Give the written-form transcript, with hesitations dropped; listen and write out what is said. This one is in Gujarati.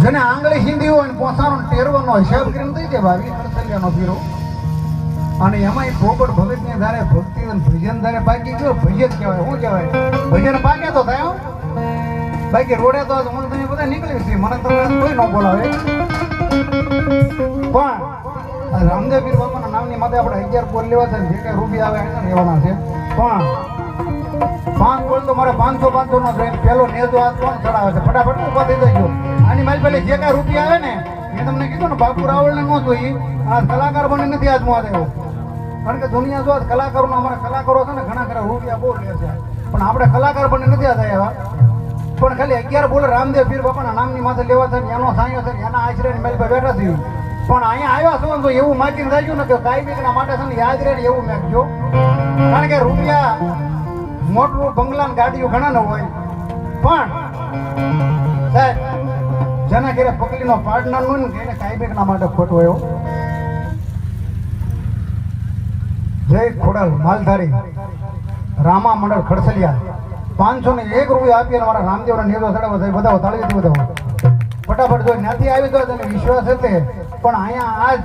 જેને આંગળી હિન્દી હોય ને પોસાનો ટેરવાનો હિસાબ કરીને દઈ દે ભાવી કરતલિયાનો પીરો. અને એમાંય પોપટ ભગત ને ધારે ભક્તિ અને ભજન ધારે બાકી ગયો ભજન કહેવાય. શું કહેવાય? ભજન પાકે તો થાય હો. બાકી રોડે તો હું તમે બધા નીકળી છે, મને તમે કોઈ ન બોલાવે. પણ રામદેવ પીર બાપાના નામની માથે આપણે 11 બોલ લેવા છે, જે કઈ રૂપિયા આવે એને લેવાના છે. પણ 5 બોલ તો મારે 500 નો જોઈએ. પેલો નેજો હાથ કોણ ચડાવે છે? ફટાફટ ઉભા થઈ જજો. આની મારી પહેલે જે કઈ રૂપિયા આવે ને મેં તમને કીધું ને, બાપુ રાવળ ને ન જોઈ આ કલાકાર બને નથી આજ માં આવ્યો. કારણ કે દુનિયા જો કલાકારોના અમારા કલાકારો છે ને ઘણા ખરા રૂપિયા બહુ લે છે, પણ આપણે કલાકાર બને નથી આવ્યા. પણ ખાલી 11 બોલ રામદેવ પીર બાપાના નામની માથે લેવા છે, એનો સાયો છે, એના આશરે મેલ પર બેઠા થયું. પણ અહીંયા આવ્યા છો તો એવું માગીને થાય ને કે કાયમિકના માટે છે ને યાદ રહે એવું મેકજો. કારણ કે રૂપિયા મોટું બંગલા ને ગાડીઓ ઘણા ન હોય, પણ સાહેબ જેના ઘરે પકડીનો પાર્ટનર હોય ને એને કાયમિકના માટે ખોટો હોય. જય ખોડલ માલધારી રામા મંડળ ખડસલિયા 501 રૂપિયા આપી અને મારા રામદેવના નેજો ચડાવો થાય. બધા તાળી બધાવો ફટાફટ જો ત્યાંથી આવી તો તને વિશ્વાસ હશે. પણ અહીંયા આજ